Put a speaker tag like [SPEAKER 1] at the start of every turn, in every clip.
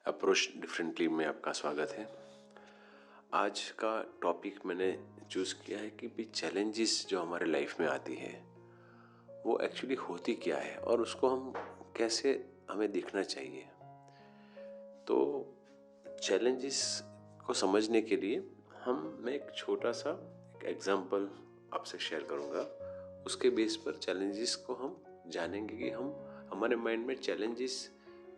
[SPEAKER 1] Approach differently में आपका स्वागत है। आज का टॉपिक मैंने चूज़ किया है कि भी चैलेंजेस जो हमारे लाइफ में आती है वो एक्चुअली होती क्या है और उसको हम कैसे हमें देखना चाहिए। तो चैलेंजेस को समझने के लिए मैं एक छोटा सा एक एग्जांपल आपसे शेयर करूँगा। उसके बेस पर चैलेंजेस को हम जानेंगे कि हमारे माइंड में चैलेंजेस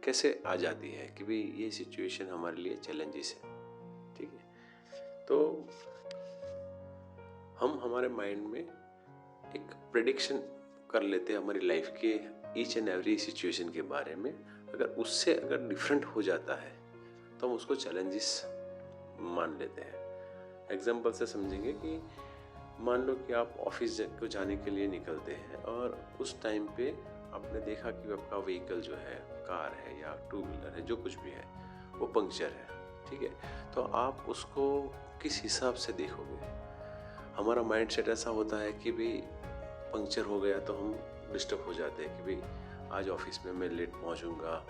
[SPEAKER 1] कैसे आ जाती है कि भाई ये सिचुएशन हमारे लिए चैलेंजेस है। ठीक है, तो हम हमारे माइंड में एक प्रेडिक्शन कर लेते हैं हमारी लाइफ के ईच एंड एवरी सिचुएशन के बारे में। अगर डिफरेंट हो जाता है तो हम उसको चैलेंजेस मान लेते हैं। एग्जाम्पल से समझेंगे कि मान लो कि आप ऑफिस को जाने के लिए निकलते हैं और उस टाइम पे आपने देखा कि आपका व्हीकल जो है, कार है या टू व्हीलर है, जो कुछ भी है, वो पंक्चर है। ठीक है, तो आप उसको किस हिसाब से देखोगे? हमारा माइंड सेट ऐसा होता है कि भाई पंक्चर हो गया तो हम डिस्टर्ब हो जाते हैं कि भाई आज ऑफिस में मैं लेट पहुंचूंगा,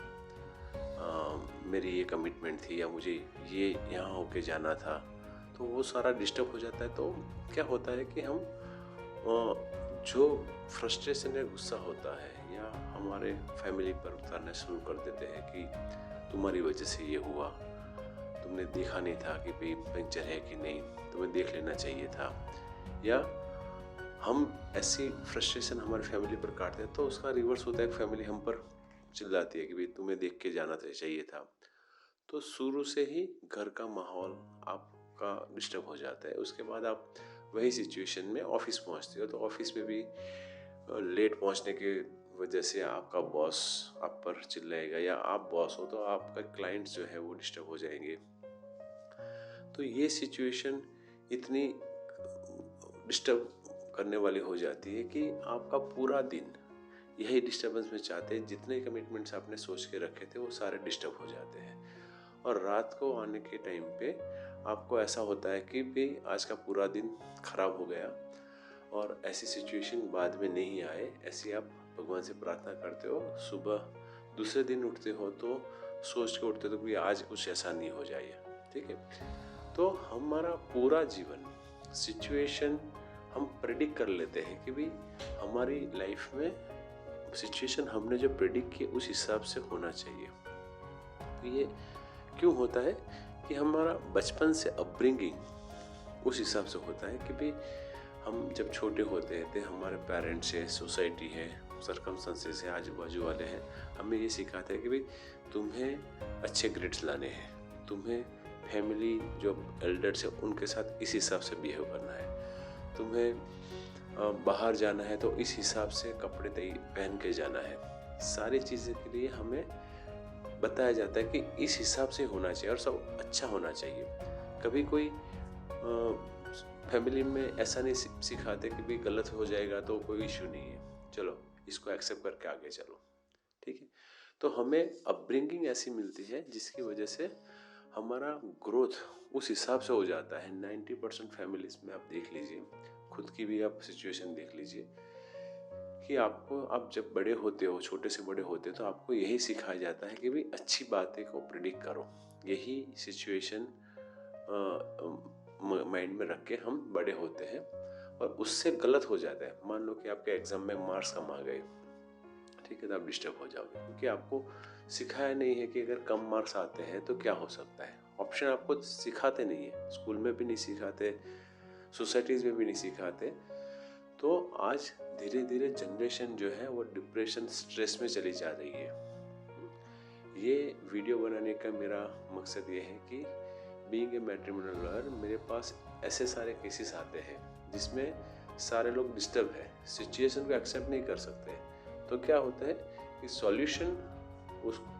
[SPEAKER 1] मेरी ये कमिटमेंट थी या मुझे ये यहाँ होके जाना था, तो वो सारा डिस्टर्ब हो जाता है। तो क्या होता है कि हम जो फ्रस्ट्रेशन या गुस्सा होता है या हमारे फैमिली पर उतारना शुरू कर देते हैं कि तुम्हारी वजह से ये हुआ, तुमने देखा नहीं था कि भाई पंक्चर है कि नहीं, तुम्हें देख लेना चाहिए था। या हम ऐसी फ्रस्ट्रेशन हमारी फैमिली पर काटते हैं तो उसका रिवर्स होता है, फैमिली हम पर चिल्लाती है कि भाई तुम्हें देख के जाना चाहिए था। तो शुरू से ही घर का माहौल आपका डिस्टर्ब हो जाता है। उसके बाद आप वही सिचुएशन में ऑफिस पहुंचते हो तो ऑफिस में भी लेट पहुंचने की वजह से आपका बॉस आप पर चिल्लाएगा, या आप बॉस हो तो आपका क्लाइंट्स जो है वो डिस्टर्ब हो जाएंगे। तो ये सिचुएशन इतनी डिस्टर्ब करने वाली हो जाती है कि आपका पूरा दिन यही डिस्टर्बेंस में चाहते हैं। जितने कमिटमेंट्स आपने सोच के रखे थे वो सारे डिस्टर्ब हो जाते हैं और रात को आने के टाइम पे आपको ऐसा होता है कि भाई आज का पूरा दिन खराब हो गया और ऐसी सिचुएशन बाद में नहीं आए, ऐसी आप भगवान से प्रार्थना करते हो। सुबह दूसरे दिन उठते हो तो सोच के उठते हो कि आज कुछ ऐसा नहीं हो जाए। ठीक है, तो हमारा पूरा जीवन सिचुएशन हम प्रेडिक्ट कर लेते हैं कि भाई हमारी लाइफ में सिचुएशन हमने जो प्रेडिक्ट किया उस हिसाब से होना चाहिए। तो ये क्यों होता है कि हमारा बचपन से अपब्रिंगिंग उस हिसाब से होता है कि भाई हम जब छोटे होते हैं तो हमारे पेरेंट्स है, सोसाइटी है, सर्कमस्टेंसेस है, आजू बाजू वाले हैं, हमें ये सिखाते हैं कि भाई तुम्हें अच्छे ग्रेड्स लाने हैं, तुम्हें फैमिली जो एल्डर्स है उनके साथ इस हिसाब से बिहेव करना है, तुम्हें बाहर जाना है तो इस हिसाब से कपड़े पहन के जाना है। सारी चीज़ें के लिए हमें बताया जाता है कि इस हिसाब से होना चाहिए और सब अच्छा होना चाहिए। कभी कोई फैमिली में ऐसा नहीं सिखाते कि भाई गलत हो जाएगा तो कोई इशू नहीं है, चलो इसको एक्सेप्ट करके आगे चलो। ठीक है, तो हमें अपब्रिंगिंग ऐसी मिलती है जिसकी वजह से हमारा ग्रोथ उस हिसाब से हो जाता है। 90% फैमिलीज में आप देख लीजिए, खुद की भी आप सिचुएशन देख लीजिए कि आप जब बड़े होते हो, छोटे से बड़े होते हो, तो आपको यही सिखाया जाता है कि भाई अच्छी बातें को प्रिडिक्ट करो। यही सिचुएशन माइंड में रख के हम बड़े होते हैं और उससे गलत हो जाता है। मान लो कि आपके एग्जाम में मार्क्स कम आ गए, ठीक है, तो आप डिस्टर्ब हो जाओगे क्योंकि आपको सिखाया नहीं है कि अगर कम मार्क्स आते हैं तो क्या हो सकता है। ऑप्शन आपको सिखाते नहीं है, स्कूल में भी नहीं सिखाते, सोसाइटीज में भी नहीं सिखाते। तो आज धीरे धीरे जनरेशन जो है वो डिप्रेशन, स्ट्रेस में चली जा रही है। ये वीडियो बनाने का मेरा मकसद ये है कि बीइंग ए मैट्रिमोनियल लॉयर मेरे पास ऐसे सारे केसेस आते हैं जिसमें सारे लोग डिस्टर्ब है, सिचुएशन को एक्सेप्ट नहीं कर सकते। तो क्या होता है कि सॉल्यूशन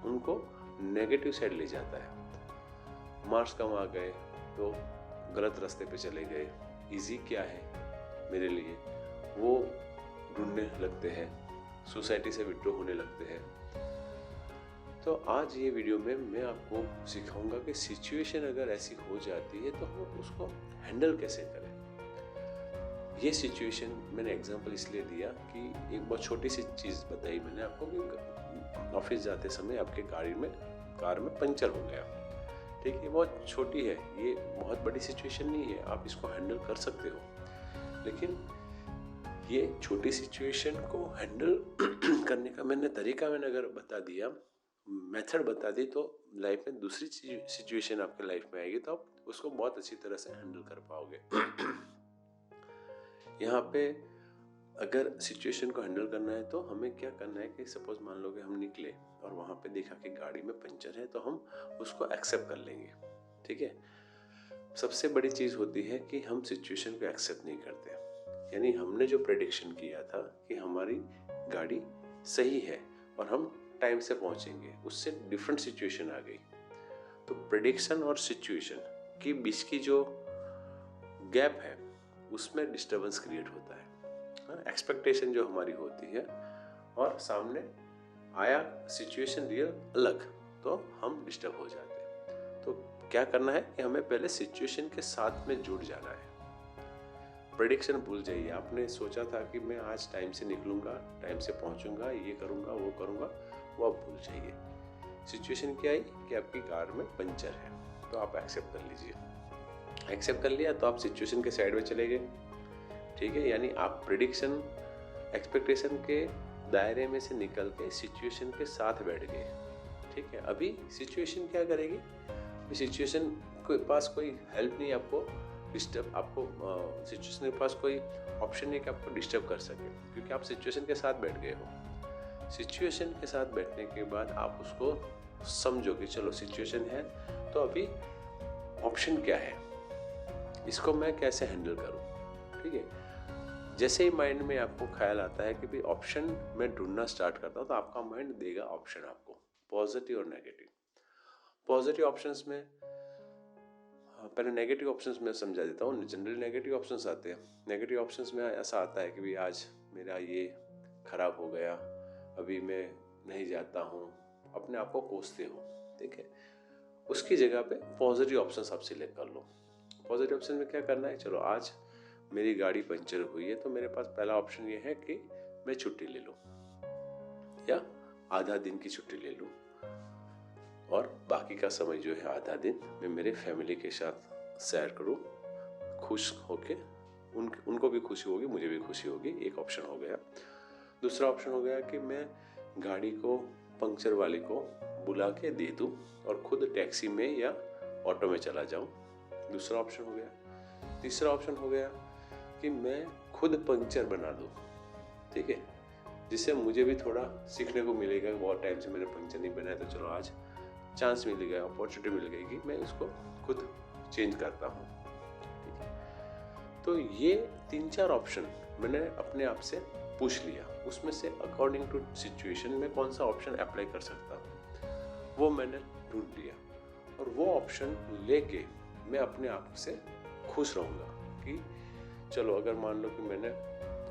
[SPEAKER 1] उनको नेगेटिव साइड ले जाता है। मार्क्स कम आ गए तो गलत रास्ते पे चले गए, इजी क्या है मेरे लिए वो ढूंढने लगते हैं, सोसाइटी से विड्रॉ होने लगते हैं। तो आज ये वीडियो में मैं आपको सिखाऊंगा कि सिचुएशन अगर ऐसी हो जाती है तो हम उसको हैंडल कैसे करें। ये सिचुएशन मैंने एग्जांपल इसलिए दिया कि एक बहुत छोटी सी चीज़ बताई मैंने आपको कि ऑफिस जाते समय आपके गाड़ी में कार में पंचर हो गया, ठीक है, बहुत छोटी है, ये बहुत बड़ी सिचुएशन नहीं है, आप इसको हैंडल कर सकते हो। लेकिन ये छोटी सिचुएशन को हैंडल करने का मैंने अगर बता दिया, मेथड बता दी, तो लाइफ में दूसरी सिचुएशन आपके लाइफ में आएगी तो आप उसको बहुत अच्छी तरह से हैंडल कर पाओगे। यहाँ पे अगर सिचुएशन को हैंडल करना है तो हमें क्या करना है कि सपोज मान लो कि हम निकले और वहाँ पे देखा कि गाड़ी में पंचर है, तो हम उसको एक्सेप्ट कर लेंगे, ठीक है। सबसे बड़ी चीज़ होती है कि हम सिचुएशन को एक्सेप्ट नहीं करते, यानी हमने जो प्रेडिक्शन किया था कि हमारी गाड़ी सही है और हम टाइम से पहुँचेंगे, उससे डिफरेंट सिचुएशन आ गई। तो प्रेडिक्शन और सिचुएशन के बीच की जो गैप है उसमें डिस्टर्बेंस क्रिएट होता है। एक्सपेक्टेशन जो हमारी होती है और सामने आया सिचुएशन रियल अलग, तो हम डिस्टर्ब हो जाते हैं। तो क्या करना है कि हमें पहले सिचुएशन के साथ में जुड़ जाना है। प्रेडिक्शन भूल जाइए, आपने सोचा था कि मैं आज टाइम से निकलूंगा, टाइम से पहुंचूंगा, ये करूंगा वो करूंगा, वो आप भूल जाइए। सिचुएशन क्या आई कि आपकी कार में पंचर है, तो आप एक्सेप्ट कर लीजिए। एक्सेप्ट कर लिया तो आप सिचुएशन के साइड में चले गए, ठीक है। यानी आप प्रेडिक्शन एक्सपेक्टेशन के दायरे में से निकल के सिचुएशन के साथ बैठ गए, ठीक है। अभी सिचुएशन क्या करेगी, सिचुएशन के पास कोई हेल्प नहीं, आपको डिस्टर्ब, आपको सिचुएशन के पास कोई ऑप्शन नहीं कि आपको डिस्टर्ब कर सके, क्योंकि आप सिचुएशन के साथ बैठ गए हो। सिचुएशन के साथ बैठने के बाद आप उसको समझो कि चलो सिचुएशन है, तो अभी ऑप्शन क्या है, इसको मैं कैसे हैंडल करूं, ठीक है। जैसे ही माइंड में आपको ख्याल आता है कि भाई ऑप्शन मैं ढूंढना स्टार्ट करता हूँ, तो आपका माइंड देगा ऑप्शन आपको, पॉजिटिव और नेगेटिव। पॉजिटिव ऑप्शंस में पहले नेगेटिव ऑप्शंस में समझा देता हूँ। जनरली नेगेटिव ऑप्शंस आते हैं। नेगेटिव ऑप्शंस में ऐसा आता है कि भाई आज मेरा ये खराब हो गया, अभी मैं नहीं जाता हूँ, अपने आप को कोसते हो, ठीक है। उसकी जगह पे पॉजिटिव ऑप्शंस आप सिलेक्ट कर लो। पॉजिटिव ऑप्शन में क्या करना है, चलो आज मेरी गाड़ी पंचर हुई है, तो मेरे पास पहला ऑप्शन ये है कि मैं छुट्टी ले लूँ या आधा दिन की छुट्टी ले लूँ, और बाकी का समय जो है आधा दिन मैं मेरे फैमिली के साथ शेयर करूँ, खुश होके उनको भी खुशी होगी, मुझे भी खुशी होगी। एक ऑप्शन हो गया। दूसरा ऑप्शन हो गया कि मैं गाड़ी को पंक्चर वाले को बुला के दे दूँ और खुद टैक्सी में या ऑटो में चला जाऊँ, दूसरा ऑप्शन हो गया। तीसरा ऑप्शन हो गया कि मैं खुद पंक्चर बना दूँ, ठीक है, जिससे मुझे भी थोड़ा सीखने को मिलेगा। बहुत टाइम से मैंने पंक्चर नहीं बनाया, तो चलो आज चांस मिल गया, अपॉर्चुनिटी मिल गई कि मैं इसको खुद चेंज करता हूँ, ठीक है। तो ये 3-4 ऑप्शन मैंने अपने आप से पूछ लिया, उसमें से अकॉर्डिंग टू सिचुएशन में कौन सा ऑप्शन अप्लाई कर सकता हूँ, वो मैंने ढूंढ लिया, और वो ऑप्शन लेके मैं अपने आप से खुश रहूँगा कि चलो अगर मान लो कि मैंने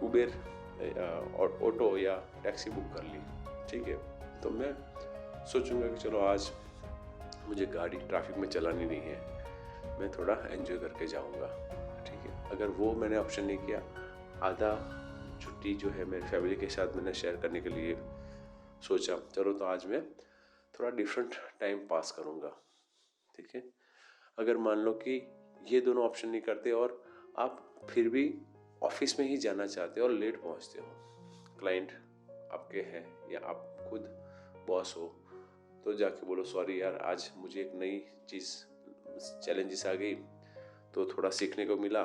[SPEAKER 1] उबेर ऑटो या टैक्सी बुक कर ली, ठीक है, तो मैं सोचूंगा कि चलो आज मुझे गाड़ी ट्रैफिक में चलानी नहीं है, मैं थोड़ा एंजॉय करके जाऊंगा, ठीक है। अगर वो मैंने ऑप्शन नहीं किया, आधा छुट्टी जो है मेरी फैमिली के साथ मैंने शेयर करने के लिए सोचा, चलो तो आज मैं थोड़ा डिफरेंट टाइम पास करूंगा, ठीक है। अगर मान लो कि ये दोनों ऑप्शन नहीं करते और आप फिर भी ऑफिस में ही जाना चाहते हो और लेट पहुंचते हो, क्लाइंट आपके हैं या आप खुद बॉस हो, तो जाके बोलो सॉरी यार, आज मुझे एक नई चीज़ चैलेंजेस आ गई, तो थोड़ा सीखने को मिला,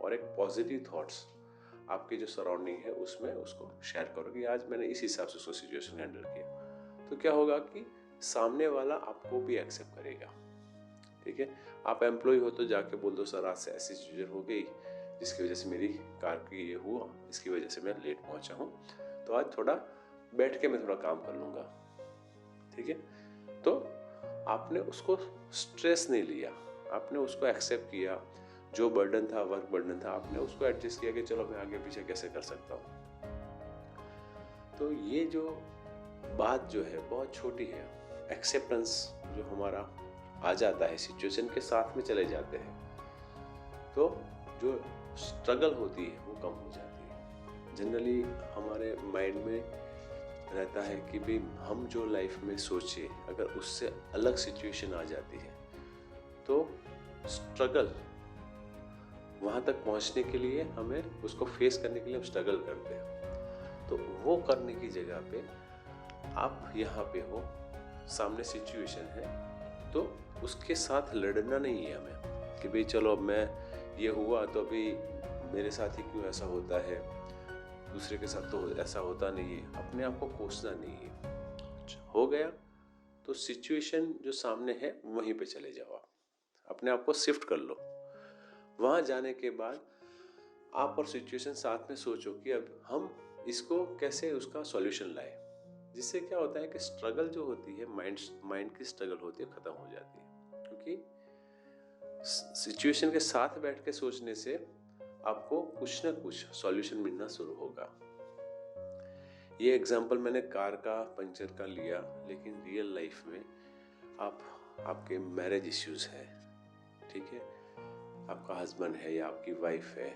[SPEAKER 1] और एक पॉजिटिव थॉट्स आपकी जो सराउंडिंग है उसमें उसको शेयर करो कि आज मैंने इस हिसाब से उसको सिचुएशन हैंडल किया। तो क्या होगा कि सामने वाला आपको भी एक्सेप्ट करेगा, ठीक है। आप एम्प्लॉय हो तो जाके बोल दो सर आज से ऐसी सिचुएशन हो गई जिसकी वजह से मेरी कार की ये हुआ, इसकी वजह से मैं लेट पहुंचा हूँ, तो आज थोड़ा बैठ के मैं थोड़ा काम कर लूँगा, ठीक है। तो आपने उसको स्ट्रेस नहीं लिया, आपने उसको एक्सेप्ट किया, जो बर्डन था, वर्क बर्डन था, आपने उसको एडजस्ट किया कि चलो मैं आगे पीछे कैसे कर सकता हूँ। तो ये जो बात जो है बहुत छोटी है, एक्सेप्टेंस जो हमारा आ जाता है, सिचुएशन के साथ में चले जाते हैं, तो जो स्ट्रगल होती है वो कम हो जाती है। जनरली हमारे माइंड में रहता है कि भाई हम जो लाइफ में सोचे अगर उससे अलग सिचुएशन आ जाती है तो स्ट्रगल वहाँ तक पहुँचने के लिए हमें उसको फेस करने के लिए हम स्ट्रगल करते हैं। तो वो करने की जगह पे आप यहाँ पे हो, सामने सिचुएशन है, तो उसके साथ लड़ना नहीं है हमें कि भाई चलो अब मैं ये हुआ तो अभी मेरे साथ ही क्यों ऐसा होता है, दूसरे के साथ तो ऐसा होता नहीं है। अपने आप को कोसना नहीं है। हो गया तो सिचुएशन जो सामने है वहीं पे चले जाओ, आप अपने आप को शिफ्ट कर लो। वहाँ जाने के बाद आप और सिचुएशन साथ में सोचो कि अब हम इसको कैसे उसका सॉल्यूशन लाए, जिससे क्या होता है कि स्ट्रगल जो होती है माइंड की स्ट्रगल होती है खत्म हो जाती है। क्योंकि सिचुएशन के साथ बैठ के सोचने से आपको कुछ ना कुछ सॉल्यूशन मिलना शुरू होगा। ये एग्जांपल मैंने कार का पंचर का लिया, लेकिन रियल लाइफ में आपके मैरिज इश्यूज है, ठीक है, आपका हस्बैंड है या आपकी वाइफ है,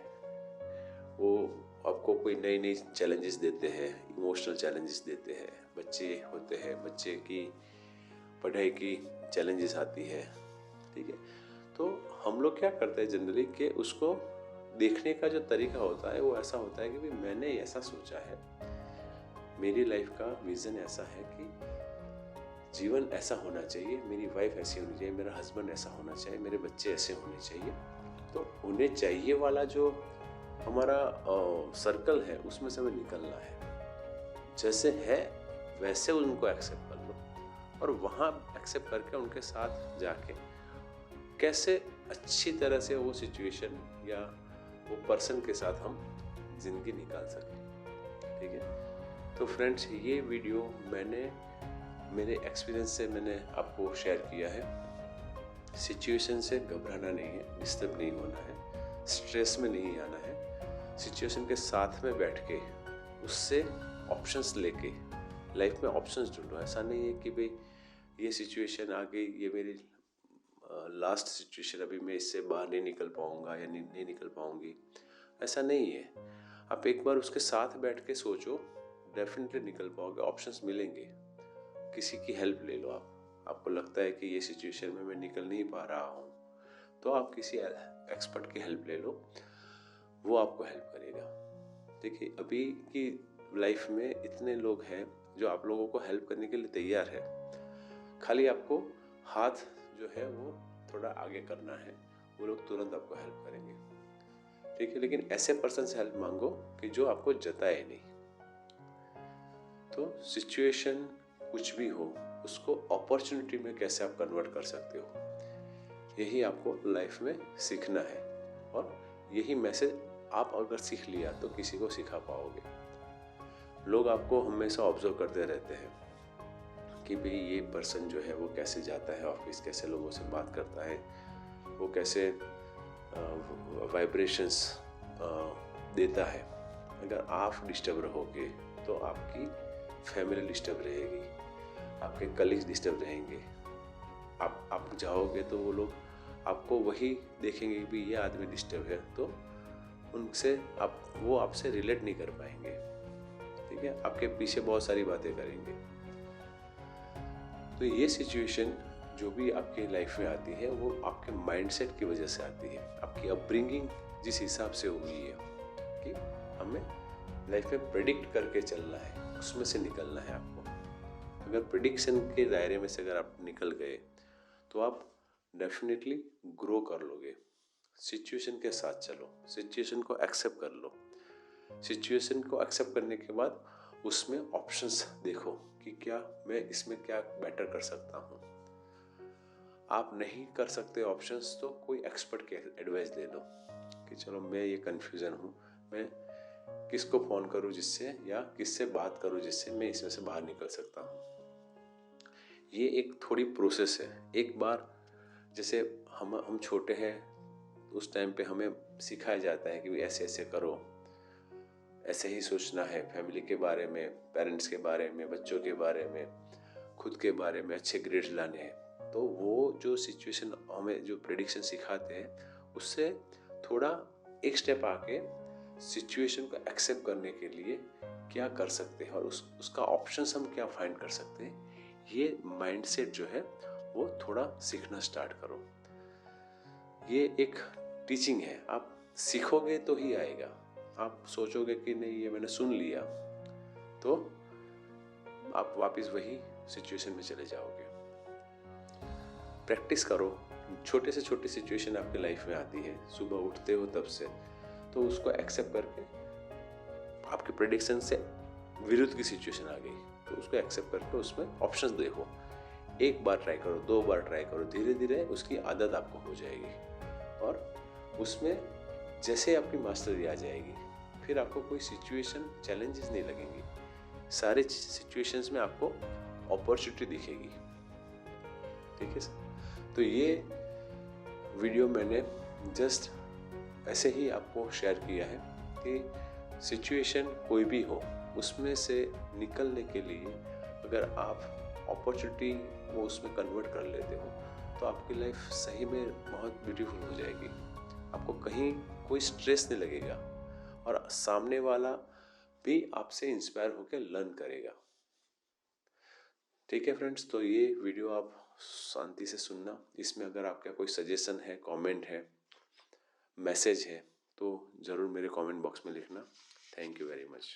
[SPEAKER 1] वो आपको कोई नई नई चैलेंजेस देते हैं, इमोशनल चैलेंजेस देते हैं, बच्चे होते हैं, बच्चे की पढ़ाई की चैलेंजेस आती है, ठीक है। तो हम लोग क्या करते हैं जनरली कि उसको देखने का जो तरीका होता है वो ऐसा होता है कि भाई मैंने ऐसा सोचा है, मेरी लाइफ का विजन ऐसा है कि जीवन ऐसा होना चाहिए, मेरी वाइफ ऐसी होनी चाहिए, मेरा हस्बैंड ऐसा होना चाहिए, मेरे बच्चे ऐसे होने चाहिए। तो उन्हें चाहिए वाला जो हमारा सर्कल है उसमें से हमें निकलना है। जैसे है वैसे उनको एक्सेप्ट कर लो और वहाँ एक्सेप्ट करके उनके साथ जाके कैसे अच्छी तरह से वो सिचुएशन या वो पर्सन के साथ हम जिंदगी निकाल सकें, ठीक है। तो फ्रेंड्स, ये वीडियो मैंने मेरे एक्सपीरियंस से मैंने आपको शेयर किया है। सिचुएशन से घबराना नहीं है, डिस्टर्ब नहीं होना है, स्ट्रेस में नहीं आना है। सिचुएशन के साथ में बैठ के उससे ऑप्शंस लेके लाइफ में ऑप्शंस ढूंढो। ऐसा नहीं है कि भाई ये सिचुएशन आ गई, ये मेरी लास्ट सिचुएशन, अभी मैं इससे बाहर नहीं निकल पाऊंगा या नहीं निकल पाऊंगी, ऐसा नहीं है। आप एक बार उसके साथ बैठ के सोचो, डेफिनेटली निकल पाओगे, ऑप्शंस मिलेंगे। किसी की हेल्प ले लो। आपको लगता है कि ये सिचुएशन में मैं निकल नहीं पा रहा हूँ, तो आप किसी एक्सपर्ट की हेल्प ले लो, वो आपको हेल्प करेगा। देखिए, अभी की लाइफ में इतने लोग हैं जो आप लोगों को हेल्प करने के लिए तैयार है, खाली आपको हाथ जो है वो थोड़ा आगे करना है, वो लोग तुरंत आपको हेल्प करेंगे, ठीक है। लेकिन ऐसे पर्सन से हेल्प मांगो कि जो आपको जताए नहीं। तो सिचुएशन कुछ भी हो, उसको अपॉर्चुनिटी में कैसे आप कन्वर्ट कर सकते हो, यही आपको लाइफ में सीखना है। और यही मैसेज आप अगर सीख लिया तो किसी को सिखा पाओगे। लोग आपको हमेशा ऑब्जर्व करते रहते हैं कि भाई ये पर्सन जो है वो कैसे जाता है ऑफिस, कैसे लोगों से बात करता है, वो कैसे वाइब्रेशंस देता है। अगर आप डिस्टर्ब रहोगे तो आपकी फैमिली डिस्टर्ब रहेगी, आपके कलीग्स डिस्टर्ब रहेंगे। आप जाओगे तो वो लोग आपको वही देखेंगे कि ये आदमी डिस्टर्ब है, तो उनसे वो आपसे रिलेट नहीं कर पाएंगे, ठीक है। आपके पीछे बहुत सारी बातें करेंगे। तो ये सिचुएशन जो भी आपकी लाइफ में आती है वो आपके माइंडसेट की वजह से आती है, आपकी अपब्रिंगिंग जिस हिसाब से हुई है कि हमें लाइफ में प्रेडिक्ट करके चलना है, उसमें से निकलना है आपको। अगर प्रेडिक्शन के दायरे में से अगर आप निकल गए तो आप डेफिनेटली ग्रो कर लोगे। सिचुएशन के साथ चलो, सिचुएशन को एक्सेप्ट कर लो। सिचुएशन को एक्सेप्ट करने के बाद उसमें ऑप्शंस देखो कि क्या मैं इसमें क्या बेटर कर सकता हूँ। आप नहीं कर सकते ऑप्शंस तो कोई एक्सपर्ट की एडवाइस ले लो कि चलो मैं ये कंफ्यूजन हूँ, मैं किसको फ़ोन करूँ जिससे, या किससे बात करूँ जिससे मैं इसमें से बाहर निकल सकता हूँ। ये एक थोड़ी प्रोसेस है। एक बार जैसे हम छोटे हैं उस टाइम पे हमें सिखाया जाता है कि ऐसे ऐसे करो, ऐसे ही सोचना है, फैमिली के बारे में, पेरेंट्स के बारे में, बच्चों के बारे में, खुद के बारे में, अच्छे ग्रेड्स लाने हैं। तो वो जो सिचुएशन हमें जो प्रेडिक्शन सिखाते हैं उससे थोड़ा एक स्टेप आके सिचुएशन को एक्सेप्ट करने के लिए क्या कर सकते हैं और उसका ऑप्शंस हम क्या फाइंड कर सकते हैं, ये माइंडसेट जो है वो थोड़ा सीखना स्टार्ट करो। ये एक टीचिंग है, आप सीखोगे तो ही आएगा। आप सोचोगे कि नहीं ये मैंने सुन लिया, तो आप वापस वही सिचुएशन में चले जाओगे। प्रैक्टिस करो। छोटे से छोटी सिचुएशन आपके लाइफ में आती है, सुबह उठते हो तब से, तो उसको एक्सेप्ट करके, आपके प्रेडिक्शन से विरुद्ध की सिचुएशन आ गई तो उसको एक्सेप्ट करके उसमें ऑप्शंस देखो। एक बार ट्राई करो, 2 बार ट्राई करो, धीरे धीरे उसकी आदत आपको हो जाएगी और उसमें जैसे आपकी मास्टरी आ जाएगी, फिर आपको कोई सिचुएशन चैलेंजेस नहीं लगेंगी। सारे सिचुएशंस में आपको अपॉर्चुनिटी दिखेगी। ठीक है सर? तो ये वीडियो मैंने जस्ट ऐसे ही आपको शेयर किया है कि सिचुएशन कोई भी हो, उसमें से निकलने के लिए अगर आप अपॉर्चुनिटी वो उसमें कन्वर्ट कर लेते हो तो आपकी लाइफ सही में बहुत ब्यूटीफुल हो जाएगी। आपको कहीं कोई स्ट्रेस नहीं लगेगा और सामने वाला भी आपसे इंस्पायर होकर लर्न करेगा। ठीक है फ्रेंड्स, तो ये वीडियो आप शांति से सुनना। इसमें अगर आपका कोई सजेशन है, कमेंट है, मैसेज है, तो ज़रूर मेरे कमेंट बॉक्स में लिखना। Thank you very much.